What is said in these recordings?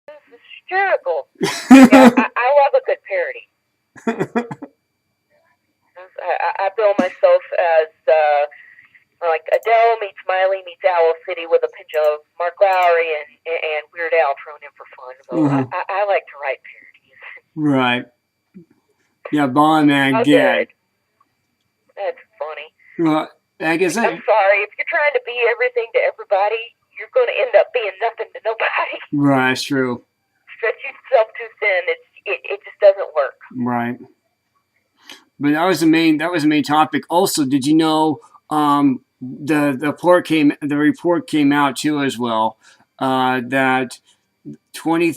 This is hysterical. Yeah, I love a good parody. I bill myself as like Adele meets Miley meets Owl City with a pinch of Mark Lowry and Weird Al thrown in for fun. So I like to write parodies. Right. Yeah, Bond Man, Good. gag. That's funny. Well, like I said, I'm sorry, if you're trying to be everything to everybody, you're going to end up being nothing to nobody. right, it's true. Stretch yourself too thin. It just doesn't work. Right. But that was the main topic. Also, did you know the report came out too as well that 20,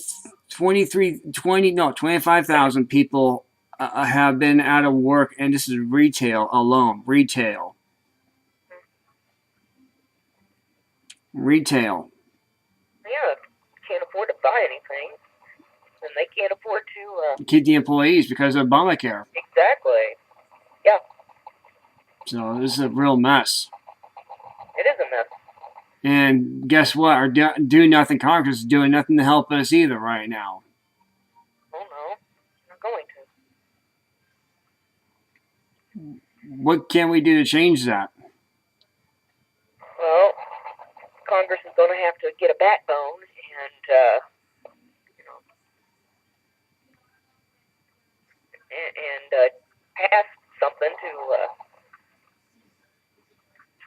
23, 20 no 25,000 people have been out of work, and this is retail alone. Retail. Yeah, can't afford to buy anything, and they can't afford to. Keep the employees because of Obamacare. Exactly. Yeah. So this is a real mess. It is a mess. And guess what? Our do nothing Congress is doing nothing to help us either right now. Oh no, not going to. What can we do to change that? Well, Congress is going to have to get a backbone and pass something to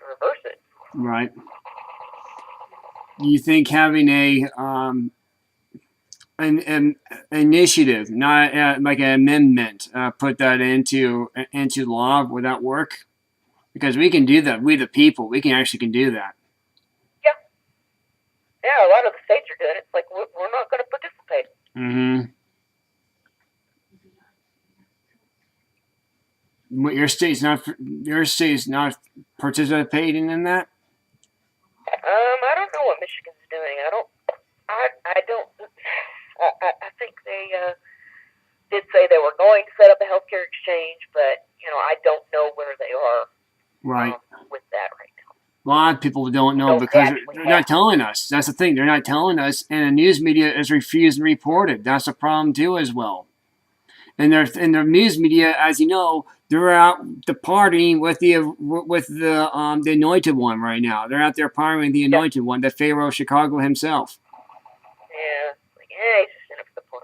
reverse it. Right. You think having an initiative, not like an amendment, put that into law, would that work? Because we can do that. We the people, we can do that. Yeah. Yeah, a lot of the states are doing it. It's like we're not going to participate. Mm-hmm. What, your state's not participating in that? I don't know what Michigan's doing. I think they did say they were going to set up a healthcare exchange, but I don't know where they are. Right. With that right now. A lot of people don't know because they're not telling us. That's the thing. They're not telling us, and the news media is refused to report it. That's a problem too, as well. And their news media, as you know, they're out the partying with the anointed one right now. They're out there partying with the anointed one, the Pharaoh of Chicago himself. Yeah, like, he's just in it for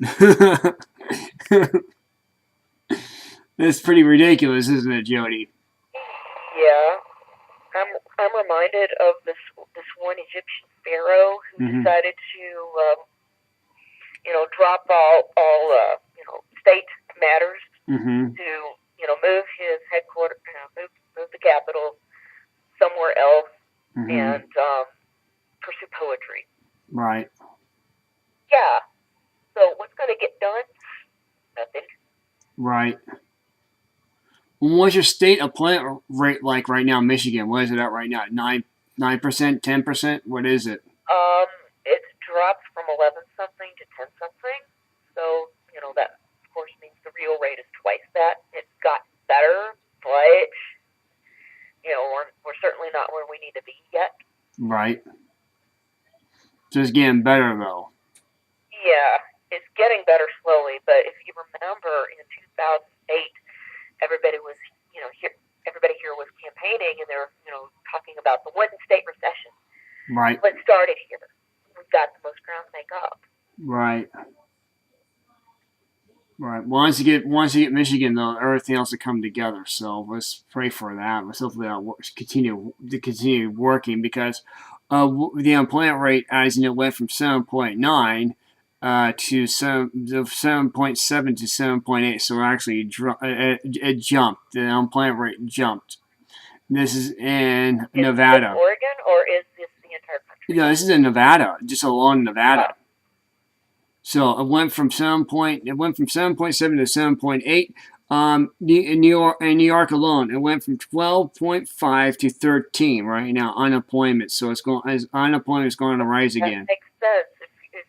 the party. It's pretty ridiculous, isn't it, Jodi? Yeah, I'm reminded of this one Egyptian pharaoh who decided to drop all state matters to move his headquarters, move the capital somewhere else and pursue poetry. Right. Yeah. So what's going to get done? Nothing. Right. What's your state employment rate like right now in Michigan? What is it at right now? 9%, 10%? What is it? It's dropped from 11 something to 10 something. So, that of course means the real rate is twice that. It's got better, but we're certainly not where we need to be yet. Right. Just getting better though. Yeah, it's getting better slowly, but if you remember in 2008, everybody was, everybody here was campaigning and they were, talking about the one state recession. Right. What started here. We've got the most ground to make up. Right. Right. Once you get Michigan, though, everything else will come together. So let's pray for that. Let's hopefully that'll continue working because the unemployment rate, as you know, went from 7.9 to 7.7 to 7.8. So actually, it jumped. The unemployment rate jumped. This is in Nevada. Is this Oregon, or is this the entire country? No, this is in Nevada, just alone Nevada. Oh. So it went from 7.7 to 7.8. In New York alone, it went from 12.5 to 13 right now. Unemployment, so unemployment is going to rise again. That makes sense. If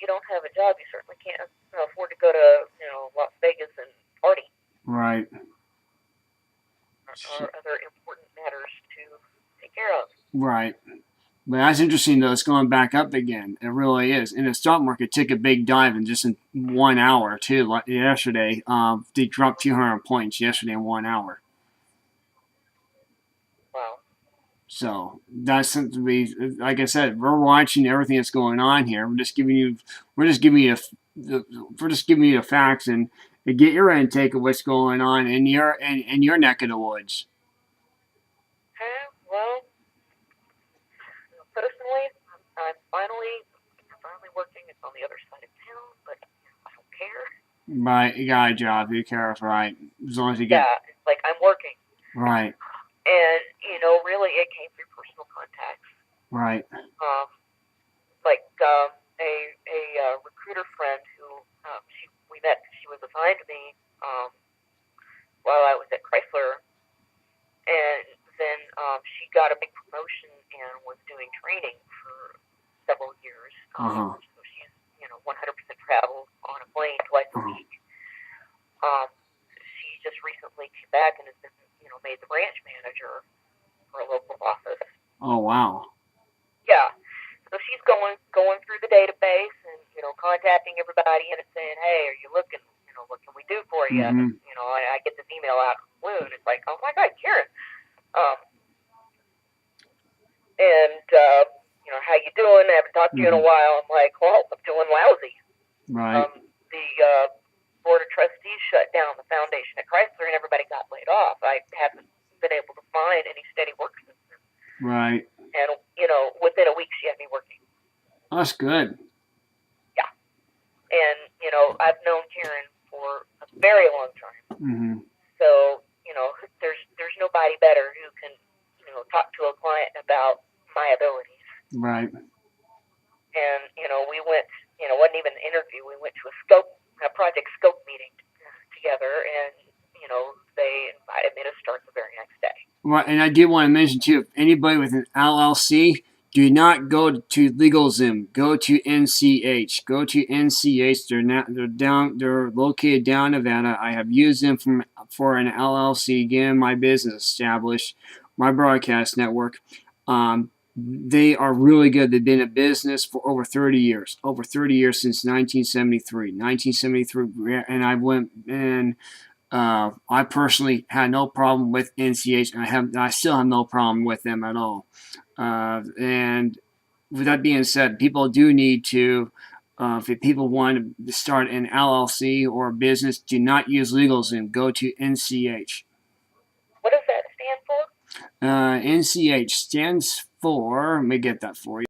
you don't have a job, you certainly can't afford to go to Las Vegas and party. Right. Or other important matters to take care of. Right. But that's interesting, though. It's going back up again. It really really is. And the stock market took a big dive in 1 hour too. Like yesterday, they dropped 200 points yesterday in 1 hour. Wow. So that's something we, like I said, we're watching everything that's going on here. We're just giving you, we're just giving you the facts and get your intake of what's going on in your neck of the woods. Well, personally, I'm finally working. It's on the other side of town, but I don't care. Right, you got a job. Who cares, right? As long as you get Yeah, it's like I'm working, right, and really, it came through personal contacts. right. Like a recruiter friend who we met. She was assigned to me while I was at Chrysler, and then she got a big promotion and was doing training for several years. So she's 100% travel on a plane twice a week. She just recently came back and has been made the branch manager for a local office. Oh wow. Yeah. So she's going through the database and contacting everybody and saying, hey, are you looking? What can we do for you? Mm-hmm. I get this email out of the blue and it's like, oh my God, Karen. And how you doing? I haven't talked to you in a while. I'm like, well, I'm doing lousy. Right. The board of trustees shut down the foundation at Chrysler and everybody got laid off. I haven't been able to find any steady work since then. Right. And within a week she had me working. That's good. Yeah. And I've known Karen for a very long time. Mm-hmm. So there's nobody better who can talk to a client about my abilities. Right. And we went. Wasn't even an interview. We went to a project scope meeting together, and they invited me to start the very next day. Right, and I did want to mention too, if anybody with an LLC, do not go to LegalZoom. Go to NCH. Go to NCH. They're located down in Nevada. I have used them for an LLC, getting my business established, my broadcast network. They are really good. They've been in business for over 30 years. Over 30 years since 1973. 1973, and I went and. I personally had no problem with NCH, and I still have no problem with them at all. And with that being said, people do need to, if people want to start an LLC or a business, do not use LegalZoom. Go to NCH. What does that stand for? NCH stands for, let me get that for you.